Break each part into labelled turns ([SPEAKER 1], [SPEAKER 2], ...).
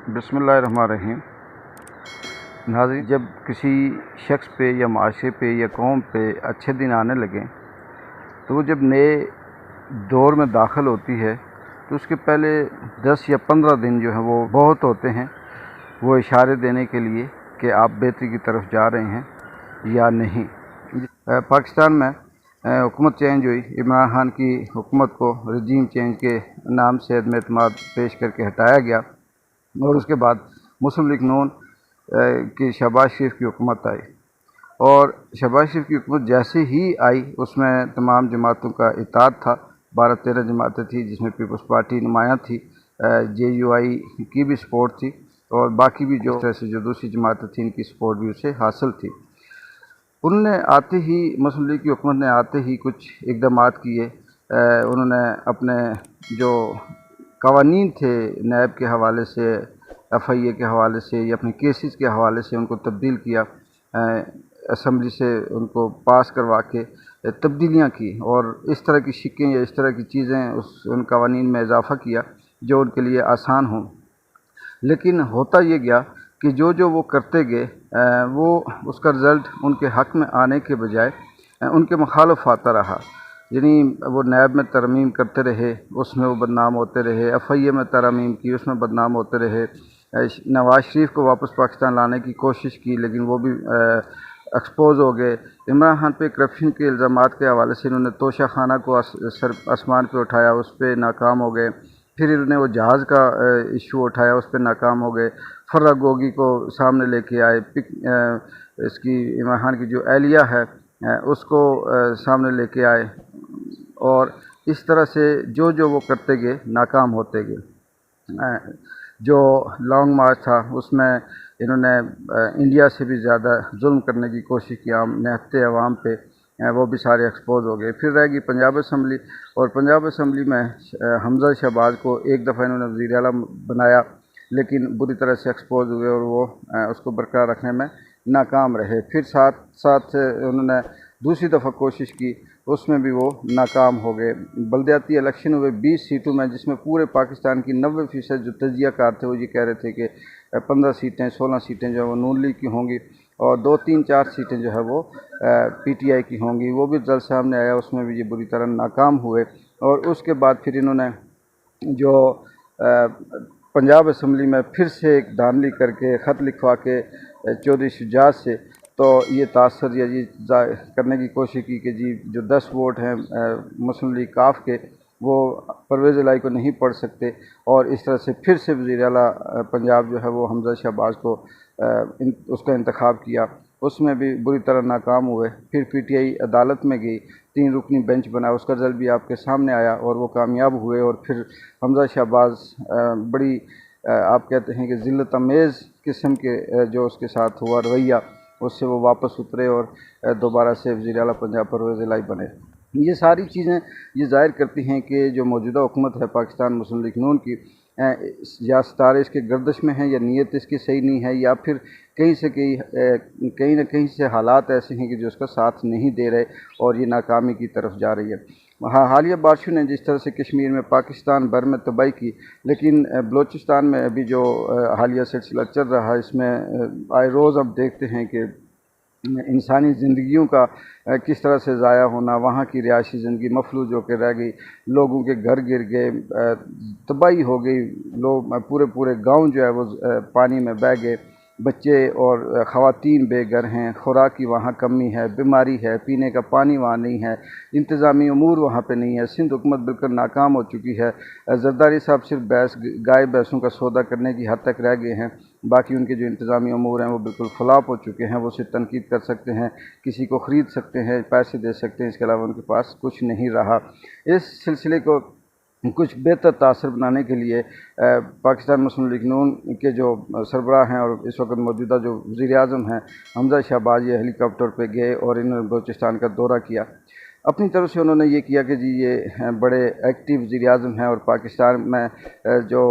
[SPEAKER 1] بسم اللہ الرحمن الرحیم۔ ناظرین، جب کسی شخص پہ یا معاشرے پہ یا قوم پہ اچھے دن آنے لگیں تو وہ جب نئے دور میں داخل ہوتی ہے تو اس کے پہلے 10 یا 15 دن جو ہیں وہ بہت ہوتے ہیں وہ اشارے دینے کے لیے کہ آپ بہتری کی طرف جا رہے ہیں یا نہیں۔ پاکستان میں حکومت چینج ہوئی، عمران خان کی حکومت کو رجیم چینج کے نام سے عدم اعتماد پیش کر کے ہٹایا گیا اور اس کے بعد مسلم لیگ نون کی شہباز شریف کی حکومت آئی، اور شہباز شریف کی حکومت جیسے ہی آئی اس میں تمام جماعتوں کا اتحاد تھا۔ 12-13 جماعتیں تھیں جس میں پیپلز پارٹی نمایاں تھی، JUI کی بھی سپورٹ تھی، اور باقی بھی جو دوسری جماعتیں تھیں ان کی سپورٹ بھی اسے حاصل تھی۔ انہوں نے آتے ہی مسلم لیگ کی حکومت نے آتے ہی کچھ اقدامات کیے۔ انہوں نے اپنے جو قوانین تھے نیب کے حوالے سے، FIA کے حوالے سے یا اپنے کیسز کے حوالے سے ان کو تبدیل کیا، اسمبلی سے ان کو پاس کروا کے تبدیلیاں کی، اور اس طرح کی شکیں یا اس طرح کی چیزیں ان قوانین میں اضافہ کیا جو ان کے لیے آسان ہوں۔ لیکن ہوتا یہ گیا کہ جو وہ کرتے گئے وہ اس کا رزلٹ ان کے حق میں آنے کے بجائے ان کے مخالف آتا رہا۔ یعنی وہ نیب میں ترمیم کرتے رہے، اس میں وہ بدنام ہوتے رہے، FIA میں ترمیم کی، اس میں بدنام ہوتے رہے۔ نواز شریف کو واپس پاکستان لانے کی کوشش کی لیکن وہ بھی ایکسپوز ہو گئے۔ عمران خان پہ کرپشن کے الزامات کے حوالے سے انہوں نے توشہ خانہ کو آسمان پہ اٹھایا، اس پہ ناکام ہو گئے۔ پھر انہوں نے وہ جہاز کا ایشو اٹھایا، اس پہ ناکام ہو گئے۔ فرح گوگی کو سامنے لے کے آئے، اس کی عمران خان کی جو اہلیہ ہے اس کو سامنے لے کے آئے، اور اس طرح سے جو وہ کرتے گئے ناکام ہوتے گئے۔ جو لانگ مارچ تھا اس میں انہوں نے انڈیا سے بھی زیادہ ظلم کرنے کی کوشش کی نہتے عوام پہ، وہ بھی سارے ایکسپوز ہو گئے۔ پھر رہ گئی پنجاب اسمبلی، اور پنجاب اسمبلی میں حمزہ شہباز کو ایک دفعہ انہوں نے وزیر اعلیٰ بنایا لیکن بری طرح سے ایکسپوز ہوئے اور وہ اس کو برقرار رکھنے میں ناکام رہے۔ پھر ساتھ انہوں نے دوسری دفعہ کوشش کی، اس میں بھی وہ ناکام ہو گئے۔ بلدیاتی الیکشن ہوئے 20 سیٹوں میں، جس میں پورے پاکستان کی 90% جو تجزیہ کار تھے وہ یہ کہہ رہے تھے کہ 15 سیٹیں 16 سیٹیں جو ہے وہ نون لیگ کی ہوں گی اور 2-3-4 سیٹیں جو ہے وہ PTI کی ہوں گی۔ وہ بھی رزلٹ سامنے آیا، اس میں بھی یہ بری طرح ناکام ہوئے، اور اس کے بعد پھر انہوں نے جو پنجاب اسمبلی میں پھر سے ایک دھاندلی کر کے خط لکھوا کے چودھری شجاعت سے تو یہ تاثر یا یہ کرنے کی کوشش کی کہ جی جو 10 ووٹ ہیں مسلم لیگ کاف کے وہ پرویز الہی کو نہیں پڑھ سکتے، اور اس طرح سے پھر سے وزیر اعلیٰ پنجاب جو ہے وہ حمزہ شہباز کو اس کا انتخاب کیا، اس میں بھی بری طرح ناکام ہوئے۔ پھر PTI عدالت میں گئی، 3 رکنی بینچ بنا، اس کا رزلٹ بھی آپ کے سامنے آیا اور وہ کامیاب ہوئے، اور پھر حمزہ شہباز بڑی آپ کہتے ہیں کہ ذلت امیز قسم کے جو اس کے ساتھ ہوا رویہ، اس سے وہ واپس اترے اور دوبارہ سے وزیر اعلیٰ پنجاب پرویز الہی بنے۔ یہ ساری چیزیں یہ ظاہر کرتی ہیں کہ جو موجودہ حکومت ہے پاکستان مسلم لیگ نون کی، یا ستارے اس کے گردش میں ہیں یا نیت اس کی صحیح نہیں ہے، یا پھر کہیں نہ کہیں سے حالات ایسے ہیں کہ جو اس کا ساتھ نہیں دے رہے اور یہ ناکامی کی طرف جا رہی ہے۔ حالیہ بارشوں نے جس طرح سے کشمیر میں پاکستان بھر میں تباہی کی، لیکن بلوچستان میں ابھی جو حالیہ سلسلہ چل رہا ہے اس میں آئے روز اب دیکھتے ہیں کہ انسانی زندگیوں کا کس طرح سے ضائع ہونا، وہاں کی رہائشی زندگی مفلوج ہو کے رہ گئی، لوگوں کے گھر گر گئے، تباہی ہو گئی، لوگ پورے گاؤں جو ہے وہ پانی میں بہہ گئے، بچے اور خواتین بے گھر ہیں، خوراک کی وہاں کمی ہے، بیماری ہے، پینے کا پانی وہاں نہیں ہے، انتظامی امور وہاں پہ نہیں ہے، سندھ حکومت بالکل ناکام ہو چکی ہے۔ زرداری صاحب صرف گائے بھینسوں کا سودا کرنے کی حد تک رہ گئے ہیں، باقی ان کے جو انتظامی امور ہیں وہ بالکل فلاپ ہو چکے ہیں۔ وہ صرف تنقید کر سکتے ہیں، کسی کو خرید سکتے ہیں، پیسے دے سکتے ہیں، اس کے علاوہ ان کے پاس کچھ نہیں رہا۔ اس سلسلے کو کچھ بہتر تاثر بنانے کے لیے پاکستان مسلم لیگ نون کے جو سربراہ ہیں اور اس وقت موجودہ جو وزیر اعظم ہیں حمزہ شہباز، یہ ہیلی کاپٹر پہ گئے اور انہوں نے بلوچستان کا دورہ کیا۔ اپنی طرف سے انہوں نے یہ کیا کہ جی یہ بڑے ایکٹیو وزیر اعظم ہیں، اور پاکستان میں جو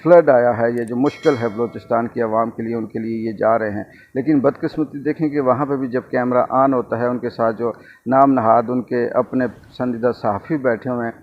[SPEAKER 1] فلڈ آیا ہے، یہ جو مشکل ہے بلوچستان کی عوام کے لیے، ان کے لیے یہ جا رہے ہیں۔ لیکن بدقسمتی دیکھیں کہ وہاں پہ بھی جب کیمرہ آن ہوتا ہے ان کے ساتھ جو نام نہاد ان کے اپنے پسندیدہ صحافی بیٹھے ہوئے ہیں